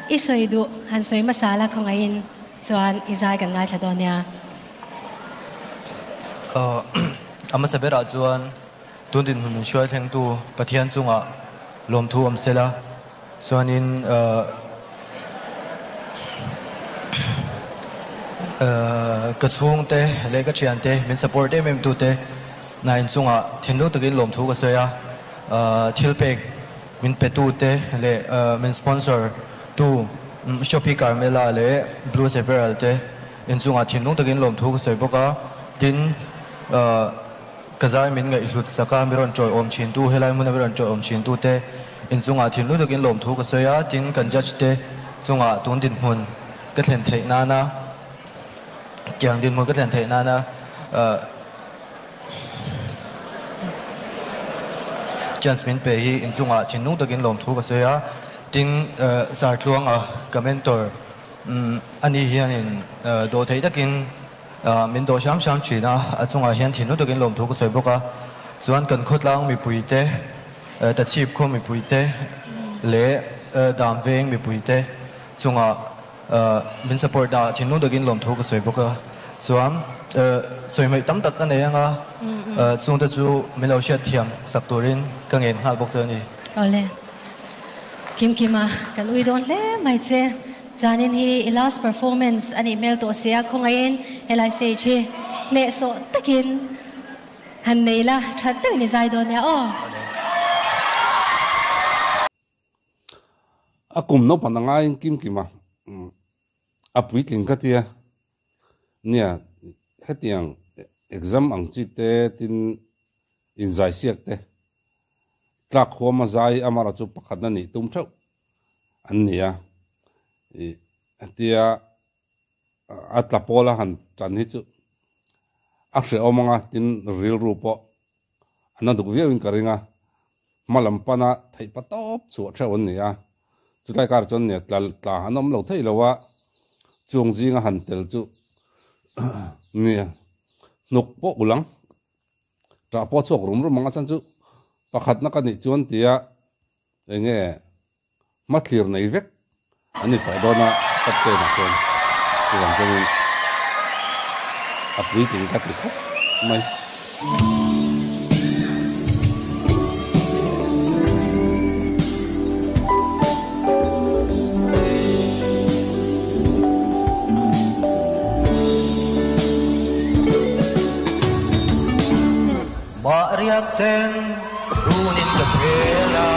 isoi du han soi masala khong ain chuan izai kan ngai thladonia ama sabera chuan tundin hun shuai theng tu pathian chunga lom thu am sela chuanin ka chung te le ka chian te min support te mem tu te nain chunga thinlu takin lom thu ka soya thilpek min pe tu te le min sponsor tu Shopee Carmela le Blue Apparel te in chunga thinlu takin lom thu ka soi boka tin kazai min ngai hlut saka miron choi om chin tu helai mun miron choi om chin tu te in chunga thinlu takin lom thu ka soya tin kan judge te chunga tundin hun ka thlen thei na na kyang din mun ka thlen thei na na chance min pe hi in chunga thinlu takin lom thu ka soya tin sar tluang a commentor ani hianin do thei takin min do sham sham china achunga hian thinu takin lom thu ka soi boka chuan kan khotlang mi puite ta chip kho mi puite le dam veng mi puite chunga min support da thinu takin lom thu ka soi boka chuan soi mai tam tak ane anga chung ta chu min lo sha thiam saktorin ka ngen hal bok chani ole kim kima kan ui don le mai che zanin hi last performance ani mel to sia khongain helai stage hi ne so takin han nei la that te ni zai don ya o akum no panangai kim kima apwitling katia nia hetiang exam ang chi te tin in zai siak te tlak khoma zai amara chu pakhat na ni tum thau an nia tia atlapola han tan hi chu akhre omanga tin real rupo anadu viewin karinga malam pana thai patop chu thawon nia chutai kar chon ne tlal tla hanom lo thei lowa chung jinga han tel chu nia nuk po ulang tra po chok rum rum manga chan chu pakhat na ka ni chuan tia enge ma clear nei vek ani ta dona tatte na kon chuan chuan apui ting ka ti mai Mariak ten runin kapela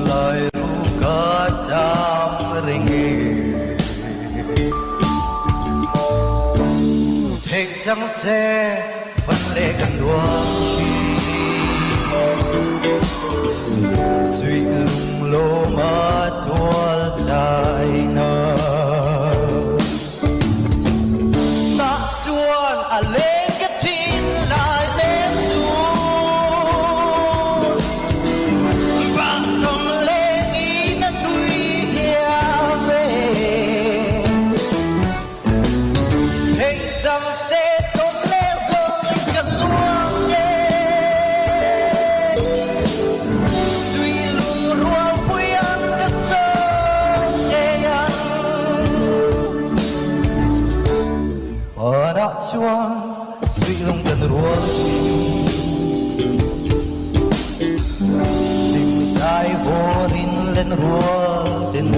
Lai ruka cham ringi Thek chang se phân lệ cần đoan chi Suy lung lô ma tual chai na suy lòng cần ruộng tìm sai vô rin lên ruộng tên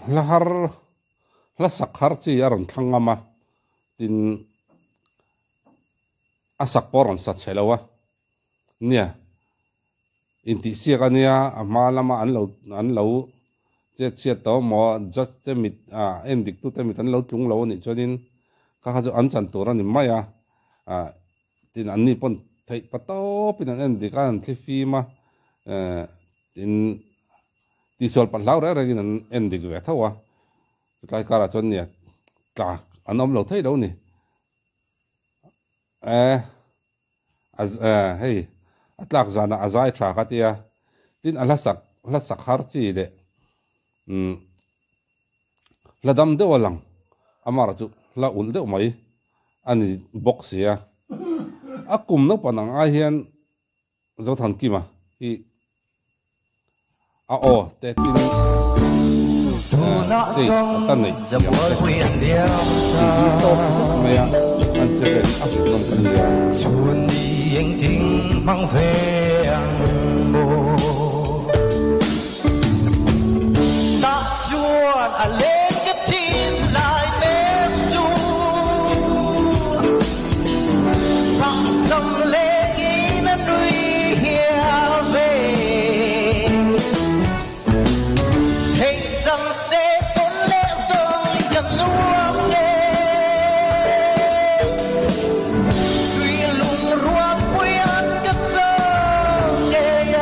lahar la sakhar chi aron thangama tin asak poron sa chelawa nia inti siakania amalama anlo che to mo just te mit endik tu te mit an lo tlung lo ni chonin ka ha jo an chan tora ni maya tin anni pon thei pato pin an endik an thlifi ma tin ti sol pa lau ra gin an endik ve thawa tlai kara chon nia tla anom lo thei lo ni hey atlak zana azai tha khatia tin alasak la sakhar chi de la dam de walang amara chu la ul de mai ani box ya akum na panang a hian zo than ki ma hi a o te tin tu na song za bol quyền điao to rất mày anh chơi áp dụng cần gì chuan đi anh tiếng mang về bồ ta chuan à lên cái thiên lại đêm du ta sông lên nghĩ nó nuôi hia về hình rằng sẽ tốn lẽ rồi cần nuông nghe suy lùng ruộng quyến cái sông nghe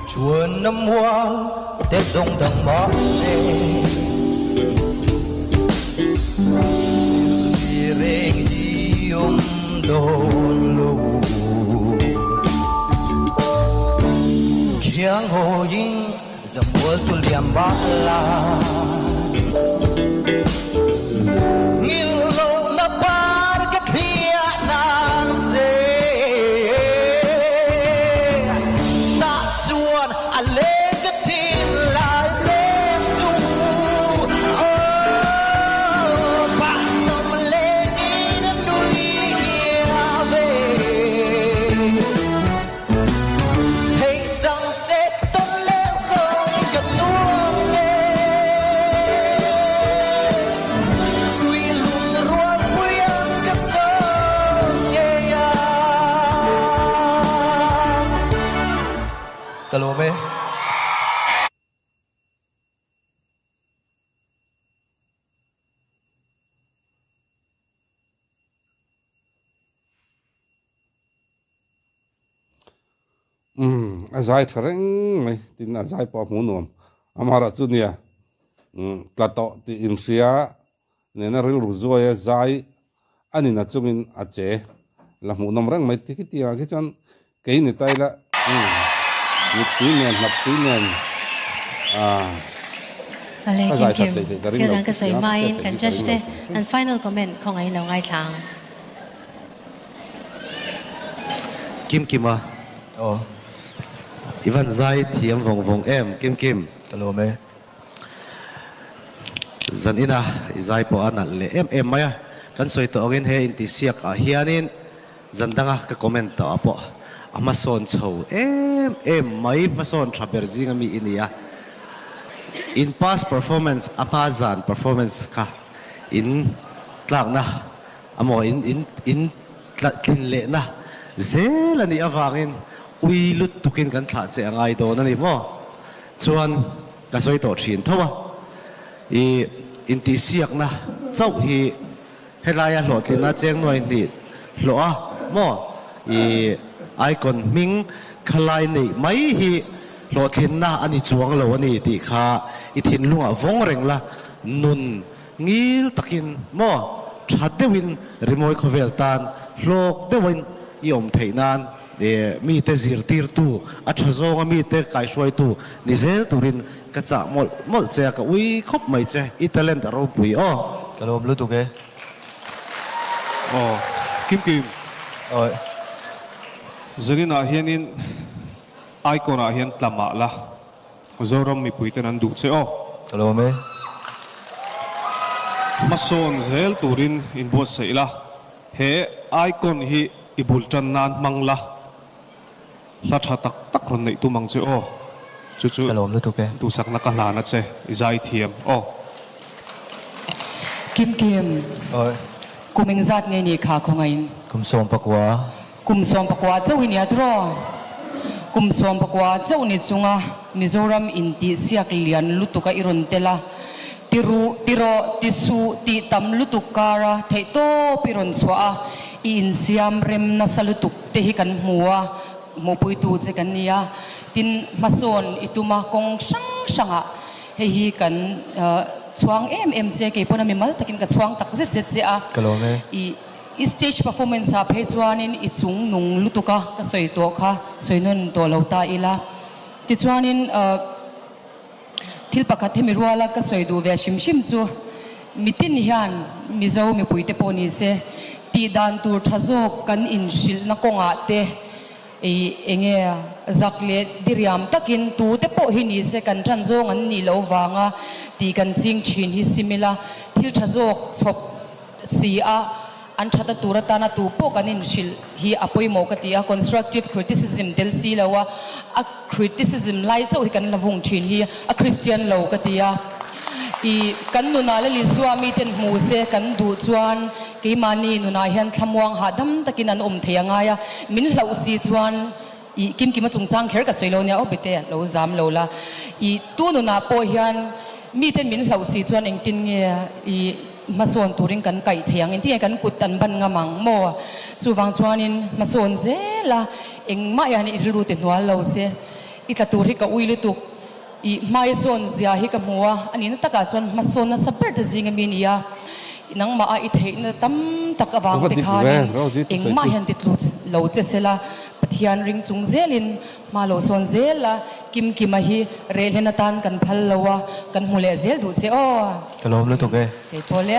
chuồn năm hoang tết rong thằng mõ xe đi rèn đi đồn lù kiang hồ ying dầm mưa chu liam ba la ngil lâu na bar cái thia nàng dê ta chuan à lên cái thiên lại đêm du bạn sông lên đi đến núi kia về thấy rằng sẽ tốt lẽ rồi cần nuông nghe suy lùng ruộng quyến cái sông nghe Kalome azai thareng mai tin azai pa mu nom amara chu nia tla to ti in sia ne na ril ru zo ya zai ani na chumin a che la mu nom rang mai ti ki tia ki chan ke ni tai la ni ti nen hap ti nen Ale Kim Kim kailan ka sa imain kan judge te and final comment kung ay lang ay lang Kim Kim à oh Ivan Zai thiam vong vong em Kim Kim Kalome zan ina Zai po anal le em maya kan soi to ogin he inti siak a hianin zan danga ka comment to apo amason chho em mai mason traber zinga mi inia in past performance apazan performance ka in tlak na amo in tlin le na zelani awangin uilut tukin kan thla che angai do na ni mo chuan ka soi to thin thowa i inti siak na chau hi helaya hlotlina cheng noi ni hloa mo i icon ming khalai nei mai hi hlotlin na ani chuang lo ani ti kha i thin lunga vong reng la nun ngil takin mo thadewin rimoi khovel tan hlok dewin iom theinan mi te zir tir tu a thazonga mi te kai shoi tu nizel turin ka cha mol che ka ui khop mai che I talent ro pui o Kalom lu tu ke Kim Kim oi zalina hianin icon a hian tlama la zoram mi puiten an du che o Kalome mason zel turin in bo seila he icon hi ibul chan nan mangla la tha tak ron nei tu mang che o chu Kalom lu tu ke tu sak na ka la na che izai thiam o Kim Kim oi kuming zat nge ni kha khongain kum som pakwa kum som pakwa chau hi nia tro kum som pakwa chau ni chunga Mizoram inti siak lian lutuka iron tela tiro tisu ti tam lutukara theito piron chwa in siam rem na salutuk te hi kan hmuwa mo pui tu che kan nia tin mason ituma kong sanga hi kan chuang em che ke pona mi mal takin ka chuang tak je a kalome i stage performance a phe chuanin i chung nung lutuka ka soi to kha soinun to lota ila ti chuanin thil pakhat hemi ruala ka soi du ve shim chu mitin hian mizo mi puite poni se ti dan tur thazok kan in shil na konga te enge zakle diriam takin tu te po hini se kan chanzong an ni lo wanga ti kan ching thin hi simila thil thazok chop si a an thata turata na tu po kan in shil hi apoi mo ka tia constructive criticism del si lawa a criticism lai cho hi kan lavung thin hi a Christian lo ka tia i kan nuna le li chuwa mi ten mu se kan du chuan ke mani nuna hian thamwang ha dam takin an theanga ya min hlau si chuan i kim chung chang kher ka soilo nia obite lo zam lo la i tu nuna po hian mi ten min hlau si chuan eng tin nge i mason turing kan kai thiang in ti kan kut tan ban nga mang mo chuwang chuanin mason zela eng ma ya ni ru te nual lo se i ta tur hi ka uilu tu i mai zon zia hi ka muwa ani na taka chon mason na saber de jinga minia nang ma a i thei na tam tak awang te khan eng ma hian ti tlut lo che sela pathian ring chung zelin ma lo son zela kim a hi rel hena tan kan phal lowa kan hule zel du che o kalom lu to ke ke pole